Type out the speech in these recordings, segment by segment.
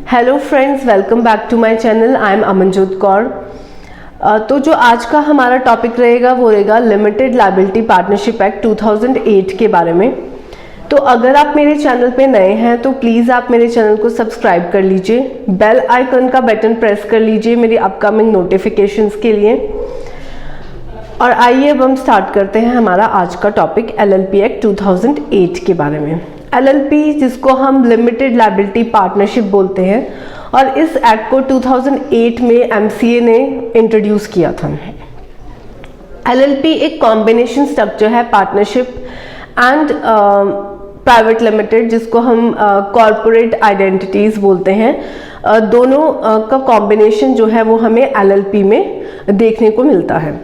Hello friends, welcome back to my channel. I am Amanjot Kaur. तो जो आज का हमारा टॉपिक रहेगा वो रहेगा लिमिटेड लायबिलिटी पार्टनरशिप एक्ट 2008 के बारे में। तो अगर आप मेरे चैनल पे नए हैं तो प्लीज़ आप मेरे चैनल को सब्सक्राइब कर लीजिए, बेल आइकन का बटन प्रेस कर लीजिए मेरी अपकमिंग नोटिफिकेशंस के लिए। और आइए अब हम स्टार्ट करते हैं हमारा आज का टॉपिक LLP एक्ट 2008 के बारे में। LLP जिसको हम लिमिटेड लायबिलिटी पार्टनरशिप बोलते हैं, और इस एक्ट को 2008 में MCA ने इंट्रोड्यूस किया था। LLP एक कॉम्बिनेशन स्ट्रक्चर है पार्टनरशिप एंड प्राइवेट लिमिटेड, जिसको हम कॉरपोरेट आइडेंटिटीज बोलते हैं। दोनों का कॉम्बिनेशन जो है वो हमें LLP में देखने को मिलता है।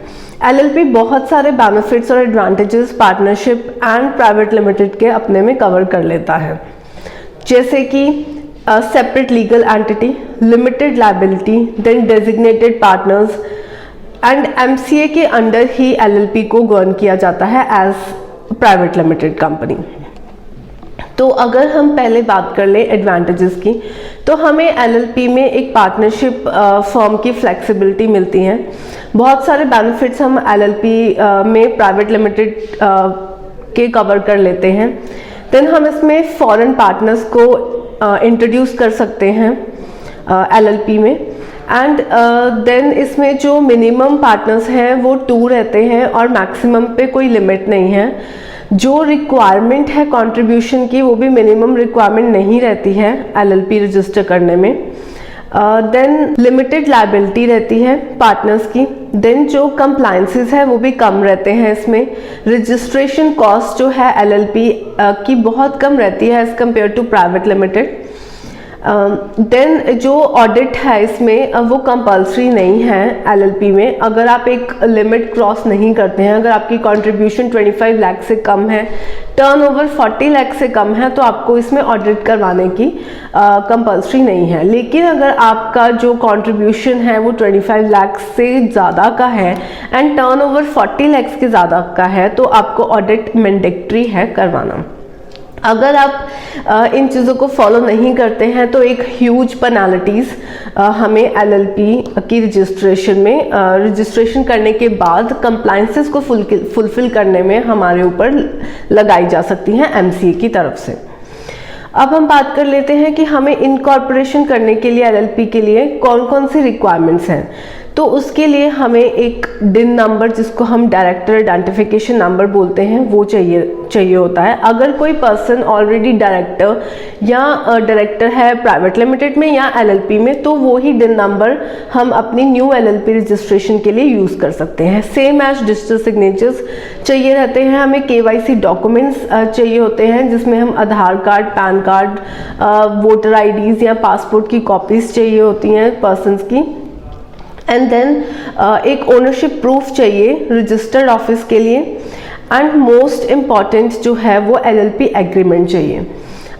LLP बहुत सारे बेनिफिट्स और advantages partnership and private limited के अपने में कवर कर लेता है, जैसे कि separate legal entity, limited liability, then designated partners and MCA के अंडर ही LLP को गवर्न किया जाता है एज प्राइवेट लिमिटेड कंपनी। तो अगर हम पहले बात कर लें एडवांटेजेस की, तो हमें LLP में एक पार्टनरशिप फॉर्म की फ्लेक्सिबिलिटी मिलती है। बहुत सारे बेनिफिट्स हम LLP में प्राइवेट लिमिटेड के कवर कर लेते हैं। देन हम इसमें फॉरेन पार्टनर्स को इंट्रोड्यूस कर सकते हैं LLP में। एंड देन इसमें जो मिनिमम पार्टनर्स हैं वो 2 रहते हैं और मैक्सिमम पे कोई लिमिट नहीं है। जो रिक्वायरमेंट है कंट्रीब्यूशन की वो भी मिनिमम रिक्वायरमेंट नहीं रहती है LLP रजिस्टर करने में। देन लिमिटेड लायबिलिटी रहती है पार्टनर्स की। देन जो कंप्लायंसेस है वो भी कम रहते हैं इसमें। रजिस्ट्रेशन कॉस्ट जो है LLP की बहुत कम रहती है as compare to private limited. Then जो ऑडिट है इसमें वो कंपल्सरी नहीं है LLP में। अगर आप एक लिमिट क्रॉस नहीं करते हैं, अगर आपकी कंट्रीब्यूशन 25 लाख से कम है, टर्नओवर 40 लाख से कम है, तो आपको इसमें ऑडिट करवाने की कंपल्सरी नहीं है। लेकिन अगर आपका जो कंट्रीब्यूशन है वो 25 लाख से ज़्यादा का है एंड टर्नओवर 40 लाख के ज़्यादा का है, तो आपको ऑडिट मैंडेटरी है करवाना। अगर आप इन चीज़ों को फॉलो नहीं करते हैं तो एक ह्यूज पेनाल्टीज़ हमें LLP की रजिस्ट्रेशन में रजिस्ट्रेशन करने के बाद कंप्लायंसेस को फुलफिल करने में हमारे ऊपर लगाई जा सकती हैं MCA की तरफ से। अब हम बात कर लेते हैं कि हमें इनकॉर्पोरेशन करने के लिए LLP के लिए कौन कौन सी रिक्वायरमेंट्स हैं। तो उसके लिए हमें एक DIN नंबर, जिसको हम डायरेक्टर आइडेंटिफिकेशन नंबर बोलते हैं, वो चाहिए होता है। अगर कोई पर्सन ऑलरेडी डायरेक्टर या डायरेक्टर है प्राइवेट लिमिटेड में या LLP में, तो वो ही DIN नंबर हम अपनी न्यू LLP रजिस्ट्रेशन के लिए यूज़ कर सकते हैं। सेम एज डिजिटल सिग्नेचर्स चाहिए रहते हैं। हमें KYC डॉक्यूमेंट्स चाहिए होते हैं, जिसमें हम Aadhaar card, PAN card, voter IDs या पासपोर्ट की कॉपीज़ चाहिए होती हैं पर्सनस की। एंड देन एक ओनरशिप प्रूफ चाहिए रजिस्टर्ड ऑफिस के लिए। एंड मोस्ट इम्पॉर्टेंट जो है वो LLP एग्रीमेंट चाहिए।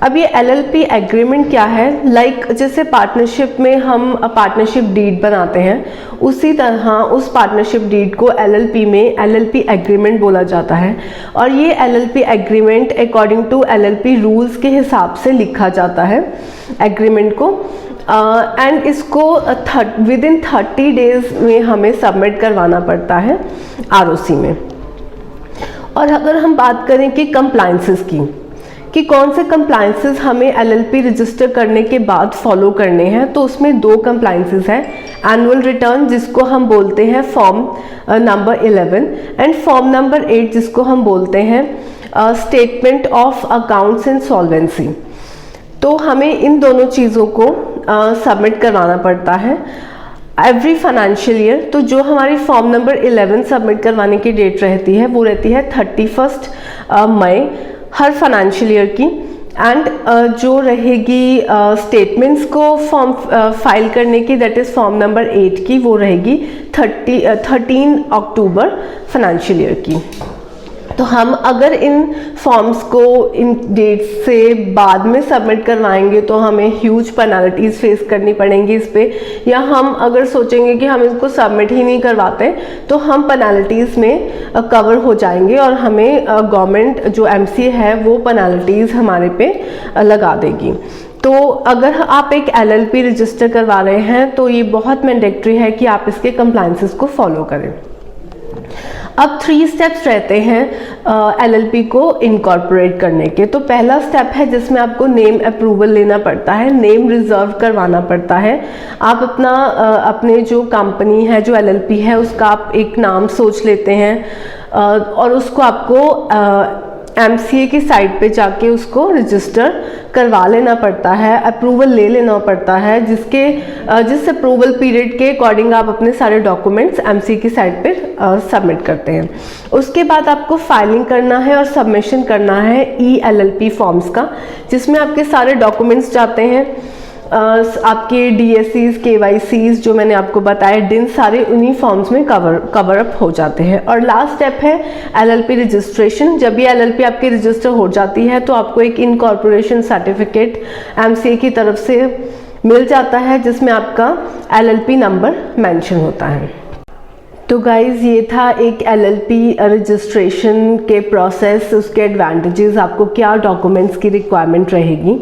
अब ये LLP एग्रीमेंट क्या है? लाइक जैसे पार्टनरशिप में हम पार्टनरशिप डीड बनाते हैं, उसी तरह उस पार्टनरशिप डीड को LLP में LLP एग्रीमेंट बोला जाता है। और ये LLP agreement according to LLP rules के हिसाब से लिखा जाता है एग्रीमेंट को। एंड इसको विद इन 30 डेज में हमें सबमिट करवाना पड़ता है ROC में। और अगर हम बात करें कि कंप्लायंसेस की, कि कौन से कंप्लायंसेस हमें LLP रजिस्टर करने के बाद फॉलो करने हैं, तो उसमें 2 कंप्लायंसेस हैं। एनुअल रिटर्न, जिसको हम बोलते हैं form number 11, and form number 8, जिसको हम बोलते हैं statement of accounts and solvency. तो हमें इन दोनों चीज़ों को सबमिट करवाना पड़ता है एवरी फाइनेंशियल ईयर। तो जो हमारी फॉर्म नंबर 11 सबमिट करवाने की डेट रहती है वो रहती है 31 मई हर फाइनेंशियल ईयर की। एंड जो रहेगी स्टेटमेंट्स को फॉर्म फाइल करने की, दैट इज़ फॉर्म नंबर 8 की, वो रहेगी 13 अक्टूबर फाइनेंशियल ईयर की। तो हम अगर इन फॉर्म्स को इन डेट से बाद में सबमिट करवाएंगे तो हमें ह्यूज पेनल्टीज फेस करनी पड़ेंगी इस पे, या हम अगर सोचेंगे कि हम इसको सबमिट ही नहीं करवाते तो हम पेनल्टीज में कवर हो जाएंगे और हमें गवर्नमेंट जो MCA है वो पेनल्टीज हमारे पे लगा देगी। तो अगर आप एक LLP रजिस्टर करवा रहे हैं तो ये बहुत मैंडेटरी है कि आप इसके कंप्लायंसेस को फॉलो करें। अब 3 स्टेप्स रहते हैं LLP को इनकॉर्पोरेट करने के। तो पहला स्टेप है जिसमें आपको नेम अप्रूवल लेना पड़ता है, नेम रिजर्व करवाना पड़ता है। आप अपने जो कंपनी है, जो LLP है, उसका आप एक नाम सोच लेते हैं और उसको आपको MCA की साइट पे जाके उसको रजिस्टर करवा लेना पड़ता है, अप्रूवल ले लेना पड़ता है, जिस अप्रूवल पीरियड के अकॉर्डिंग आप अपने सारे डॉक्यूमेंट्स MCA की साइट पे सबमिट करते हैं। उसके बाद आपको फाइलिंग करना है और सबमिशन करना है ELLP फॉर्म्स का, जिसमें आपके सारे डॉक्यूमेंट्स जाते हैं, आपके DSCs KYCs जो मैंने आपको बताया, DIN सारे उन्हीं फॉर्म्स में कवर अप हो जाते हैं। और लास्ट स्टेप है LLP रजिस्ट्रेशन। जब ये LLP आपकी रजिस्टर हो जाती है तो आपको एक इनकॉर्पोरेशन सर्टिफिकेट MCA की तरफ से मिल जाता है, जिसमें आपका LLP नंबर मेंशन होता है। तो गाइज़, ये था एक LLP रजिस्ट्रेशन के प्रोसेस, उसके एडवांटेजेस, आपको क्या डॉक्यूमेंट्स की रिक्वायरमेंट रहेगी।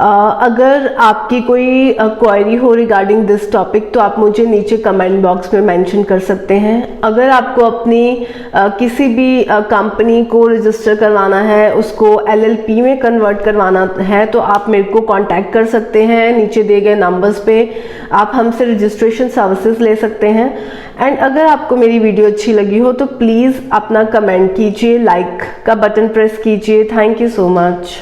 अगर आपकी कोई क्वेरी हो रिगार्डिंग दिस टॉपिक तो आप मुझे नीचे कमेंट बॉक्स में मेंशन कर सकते हैं। अगर आपको अपनी किसी भी कंपनी को रजिस्टर करवाना है, उसको LLP में कन्वर्ट करवाना है, तो आप मेरे को कांटेक्ट कर सकते हैं। नीचे दिए गए नंबर्स पे आप हमसे रजिस्ट्रेशन सर्विसेज ले सकते हैं। एंड अगर आपको मेरी वीडियो अच्छी लगी हो तो प्लीज़ अपना कमेंट कीजिए, लाइक का बटन प्रेस कीजिए। Thank you so much.